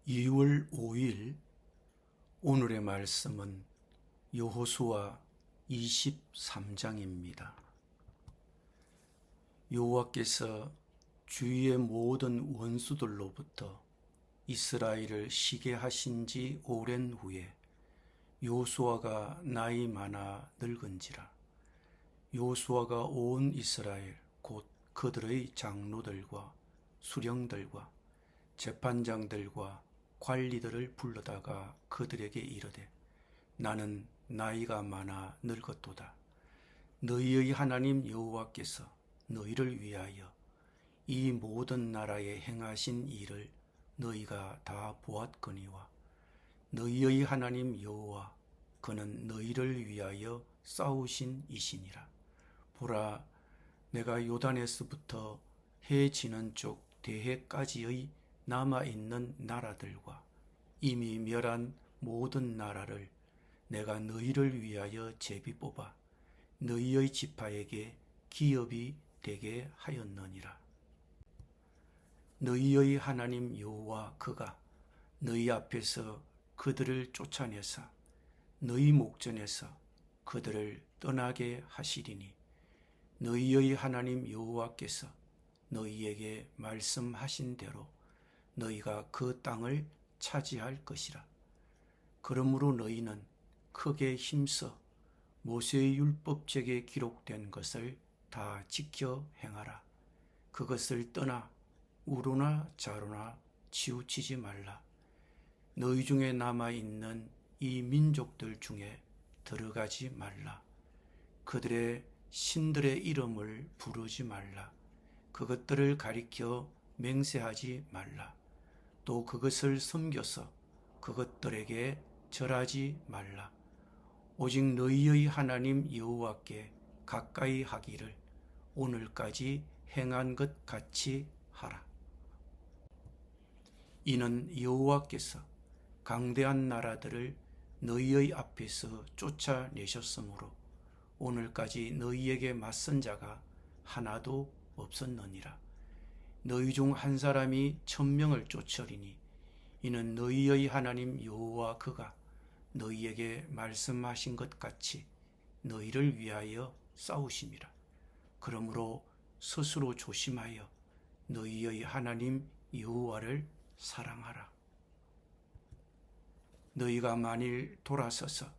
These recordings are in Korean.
2월 5일 오늘의 말씀은 여호수아 23장입니다. 여호와께서 주위의 모든 원수들로부터 이스라엘을 쉬게 하신 지 오랜 후에 여호수아가 나이 많아 늙은지라. 여호수아가 온 이스라엘 곧 그들의 장로들과 수령들과 재판장들과 관리들을 불러다가 그들에게 이르되, 나는 나이가 많아 늙었도다. 너희의 하나님 여호와께서 너희를 위하여 이 모든 나라에 행하신 일을 너희가 다 보았거니와 너희의 하나님 여호와 그는 너희를 위하여 싸우신 이시니라. 보라, 내가 요단에서부터 해 지는 쪽 대해까지의 남아있는 나라들과 이미 멸한 모든 나라를 내가 너희를 위하여 제비 뽑아 너희의 지파에게 기업이 되게 하였느니라. 너희의 하나님 여호와 그가 너희 앞에서 그들을 쫓아내사 너희 목전에서 그들을 떠나게 하시리니 너희의 하나님 여호와께서 너희에게 말씀하신 대로 너희가 그 땅을 차지할 것이라. 그러므로 너희는 크게 힘써 모세의 율법책에 기록된 것을 다 지켜 행하라. 그것을 떠나 우로나 좌로나 치우치지 말라. 너희 중에 남아있는 이 민족들 중에 들어가지 말라. 그들의 신들의 이름을 부르지 말라. 그것들을 가리켜 맹세하지 말라. 또 그것을 섬겨서 그것들에게 절하지 말라. 오직 너희의 하나님 여호와께 가까이 하기를 오늘까지 행한 것 같이 하라. 이는 여호와께서 강대한 나라들을 너희의 앞에서 쫓아내셨으므로 오늘까지 너희에게 맞선 자가 하나도 없었느니라. 너희 중 한 사람이 1000명을 쫓으리니 이는 너희의 하나님 여호와 그가 너희에게 말씀하신 것 같이 너희를 위하여 싸우심이라. 그러므로 스스로 조심하여 너희의 하나님 여호와를 사랑하라. 너희가 만일 돌아서서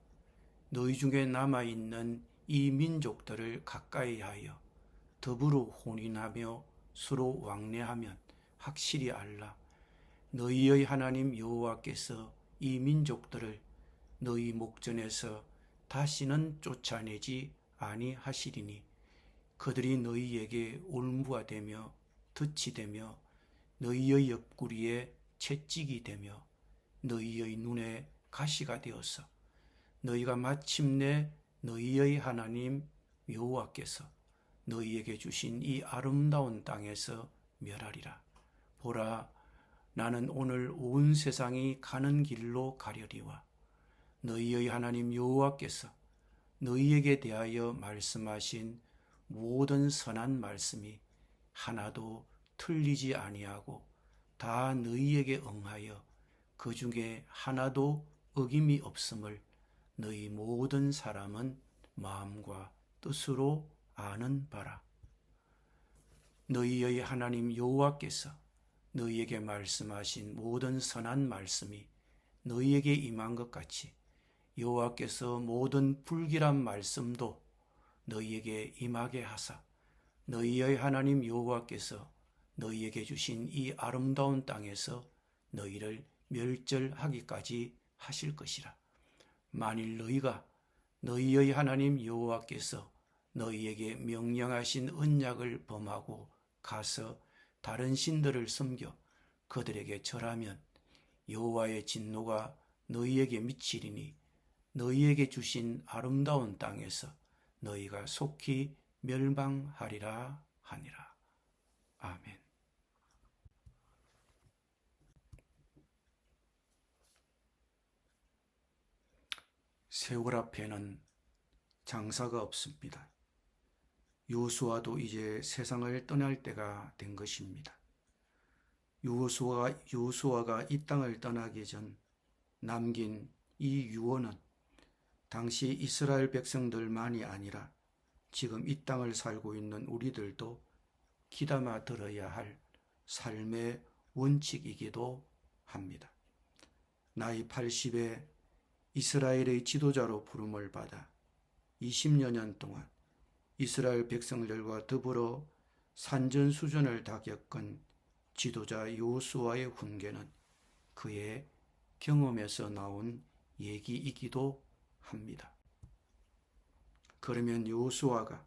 너희 중에 남아있는 이 민족들을 가까이하여 더불어 혼인하며 서로 왕래하면 확실히 알라. 너희의 하나님 여호와께서 이 민족들을 너희 목전에서 다시는 쫓아내지 아니하시리니 그들이 너희에게 올무가 되며 덫이 되며 너희의 옆구리에 채찍이 되며 너희의 눈에 가시가 되어서 너희가 마침내 너희의 하나님 여호와께서 너희에게 주신 이 아름다운 땅에서 멸하리라. 보라, 나는 오늘 온 세상이 가는 길로 가려리와 너희의 하나님 여호와께서 너희에게 대하여 말씀하신 모든 선한 말씀이 하나도 틀리지 아니하고 다 너희에게 응하여 그 중에 하나도 어김이 없음을 너희 모든 사람은 마음과 뜻으로 아는 바라. 너희의 하나님 여호와께서 너희에게 말씀하신 모든 선한 말씀이 너희에게 임한 것 같이 여호와께서 모든 불길한 말씀도 너희에게 임하게 하사 너희의 하나님 여호와께서 너희에게 주신 이 아름다운 땅에서 너희를 멸절하기까지 하실 것이라. 만일 너희가 너희의 하나님 여호와께서 너희에게 명령하신 언약을 범하고 가서 다른 신들을 섬겨 그들에게 절하면 여호와의 진노가 너희에게 미치리니 너희에게 주신 아름다운 땅에서 너희가 속히 멸망하리라 하니라. 아멘. 세월 앞에는 장사가 없습니다. 여호수아도 이제 세상을 떠날 때가 된 것입니다. 여호수아가 이 땅을 떠나기 전 남긴 이 유언은 당시 이스라엘 백성들만이 아니라 지금 이 땅을 살고 있는 우리들도 귀담아 들어야 할 삶의 원칙이기도 합니다. 나이 80에 이스라엘의 지도자로 부름을 받아 20여 년 동안 이스라엘 백성들과 더불어 산전수전을 다 겪은 지도자 여호수아의 훈계는 그의 경험에서 나온 얘기이기도 합니다. 그러면 여호수아가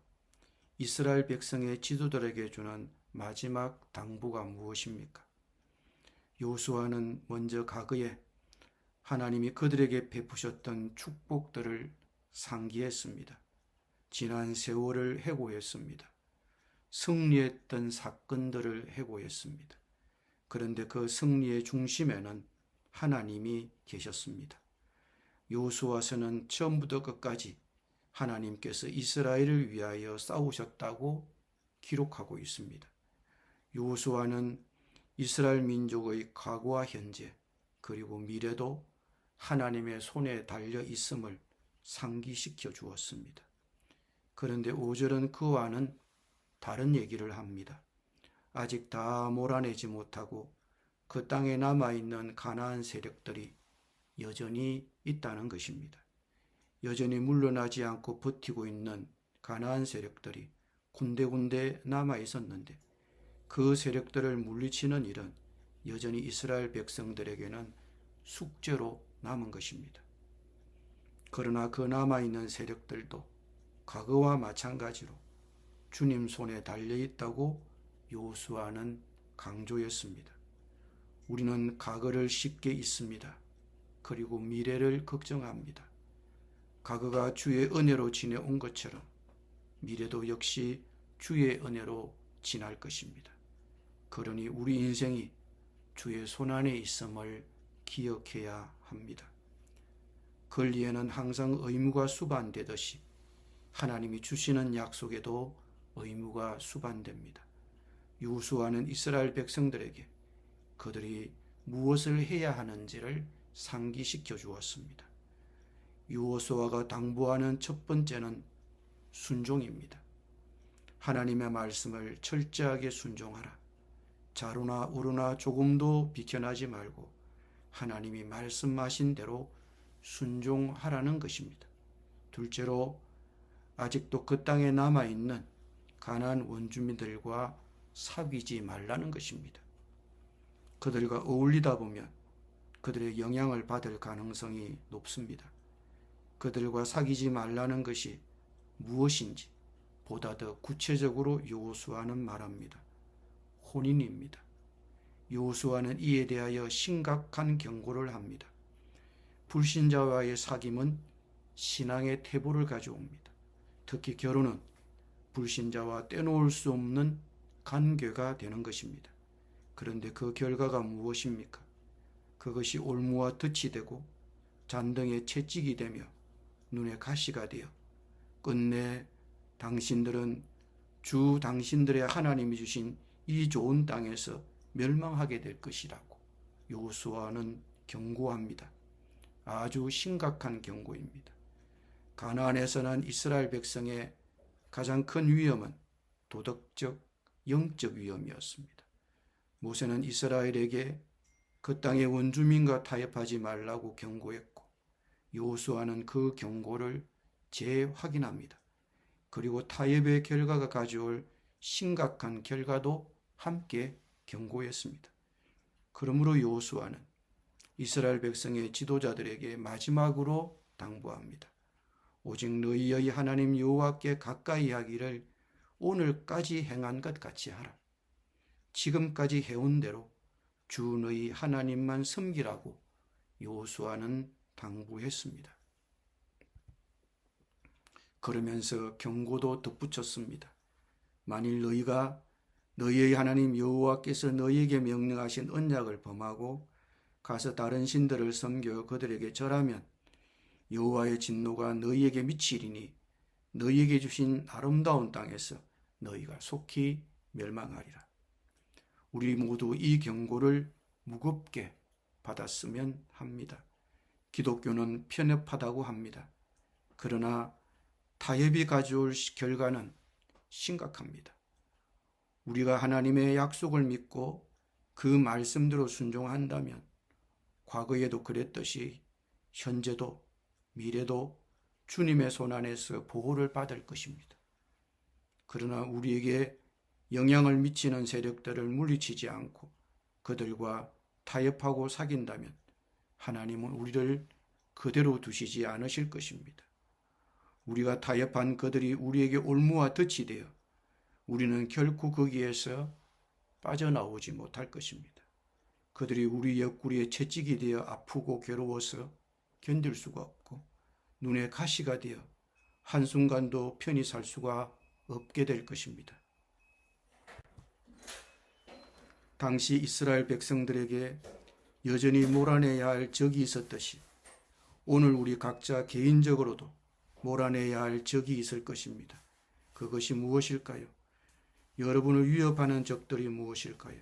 이스라엘 백성의 지도자에게 주는 마지막 당부가 무엇입니까? 여호수아는 먼저 과거에 하나님이 그들에게 베푸셨던 축복들을 상기했습니다. 지난 세월을 회고했습니다. 승리했던 사건들을 회고했습니다. 그런데 그 승리의 중심에는 하나님이 계셨습니다. 여호수아서는 처음부터 끝까지 하나님께서 이스라엘을 위하여 싸우셨다고 기록하고 있습니다. 여호수아는 이스라엘 민족의 과거와 현재 그리고 미래도 하나님의 손에 달려 있음을 상기시켜 주었습니다. 그런데 5절은 그와는 다른 얘기를 합니다. 아직 다 몰아내지 못하고 그 땅에 남아있는 가나안 세력들이 여전히 있다는 것입니다. 여전히 물러나지 않고 버티고 있는 가나안 세력들이 군데군데 남아 있었는데 그 세력들을 물리치는 일은 여전히 이스라엘 백성들에게는 숙제로 남은 것입니다. 그러나 그 남아있는 세력들도 과거와 마찬가지로 주님 손에 달려있다고 여호수아는 강조했습니다. 우리는 과거를 쉽게 잊습니다. 그리고 미래를 걱정합니다. 과거가 주의 은혜로 지내온 것처럼 미래도 역시 주의 은혜로 지날 것입니다. 그러니 우리 인생이 주의 손안에 있음을 기억해야 합니다. 권리에는 항상 의무가 수반되듯이 하나님이 주시는 약속에도 의무가 수반됩니다. 여호수아는 이스라엘 백성들에게 그들이 무엇을 해야 하는지를 상기시켜 주었습니다. 여호수아가 당부하는 첫 번째는 순종입니다. 하나님의 말씀을 철저하게 순종하라. 자루나 우루나 조금도 비켜나지 말고 하나님이 말씀하신 대로 순종하라는 것입니다. 둘째로 아직도 그 땅에 남아있는 가나안 원주민들과 사귀지 말라는 것입니다. 그들과 어울리다 보면 그들의 영향을 받을 가능성이 높습니다. 그들과 사귀지 말라는 것이 무엇인지 보다 더 구체적으로 여호수아는 말합니다. 혼인입니다. 여호수아는 이에 대하여 심각한 경고를 합니다. 불신자와의 사귐은 신앙의 태보를 가져옵니다. 특히 결혼은 불신자와 떼놓을 수 없는 관계가 되는 것입니다. 그런데 그 결과가 무엇입니까? 그것이 올무와 덫이 되고 잔등에 채찍이 되며 눈에 가시가 되어 끝내 당신들은 주 당신들의 하나님이 주신 이 좋은 땅에서 멸망하게 될 것이라고 여호수아는 경고합니다. 아주 심각한 경고입니다. 가나안에서 난 이스라엘 백성의 가장 큰 위험은 도덕적, 영적 위험이었습니다. 모세는 이스라엘에게 그 땅의 원주민과 타협하지 말라고 경고했고 여호수아는 그 경고를 재확인합니다. 그리고 타협의 결과가 가져올 심각한 결과도 함께 경고했습니다. 그러므로 여호수아는 이스라엘 백성의 지도자들에게 마지막으로 당부합니다. 오직 너희의 하나님 여호와께 가까이 하기를 오늘까지 행한 것 같이 하라. 지금까지 해온 대로 주 너희 하나님만 섬기라고 여호수아는 당부했습니다. 그러면서 경고도 덧붙였습니다. 만일 너희가 너희의 하나님 여호와께서 너희에게 명령하신 언약을 범하고 가서 다른 신들을 섬겨 그들에게 절하면 여호와의 진노가 너희에게 미치리니 너희에게 주신 아름다운 땅에서 너희가 속히 멸망하리라. 우리 모두 이 경고를 무겁게 받았으면 합니다. 기독교는 편협하다고 합니다. 그러나 타협이 가져올 결과는 심각합니다. 우리가 하나님의 약속을 믿고 그 말씀대로 순종한다면 과거에도 그랬듯이 현재도 미래도 주님의 손안에서 보호를 받을 것입니다. 그러나 우리에게 영향을 미치는 세력들을 물리치지 않고 그들과 타협하고 사귄다면 하나님은 우리를 그대로 두시지 않으실 것입니다. 우리가 타협한 그들이 우리에게 올무와 덫이 되어 우리는 결코 거기에서 빠져나오지 못할 것입니다. 그들이 우리 옆구리에 채찍이 되어 아프고 괴로워서 견딜 수가 없고 눈에 가시가 되어 한순간도 편히 살 수가 없게 될 것입니다. 당시 이스라엘 백성들에게 여전히 몰아내야 할 적이 있었듯이 오늘 우리 각자 개인적으로도 몰아내야 할 적이 있을 것입니다. 그것이 무엇일까요? 여러분을 위협하는 적들이 무엇일까요?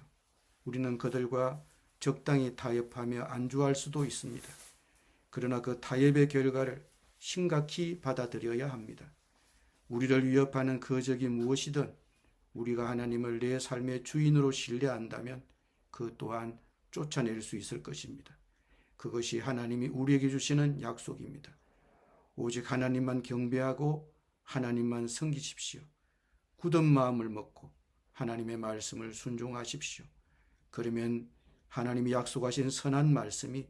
우리는 그들과 적당히 타협하며 안주할 수도 있습니다. 그러나 그 타협의 결과를 심각히 받아들여야 합니다. 우리를 위협하는 그 적이 무엇이든 우리가 하나님을 내 삶의 주인으로 신뢰한다면 그 또한 쫓아낼 수 있을 것입니다. 그것이 하나님이 우리에게 주시는 약속입니다. 오직 하나님만 경배하고 하나님만 섬기십시오. 굳은 마음을 먹고 하나님의 말씀을 순종하십시오. 그러면 하나님이 약속하신 선한 말씀이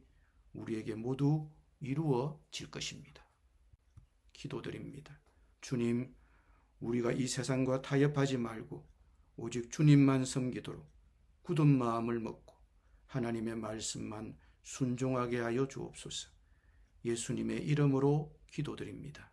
우리에게 모두 이루어질 것입니다. 기도드립니다. 주님, 우리가 이 세상과 타협하지 말고 오직 주님만 섬기도록 굳은 마음을 먹고 하나님의 말씀만 순종하게 하여 주옵소서. 예수님의 이름으로 기도드립니다.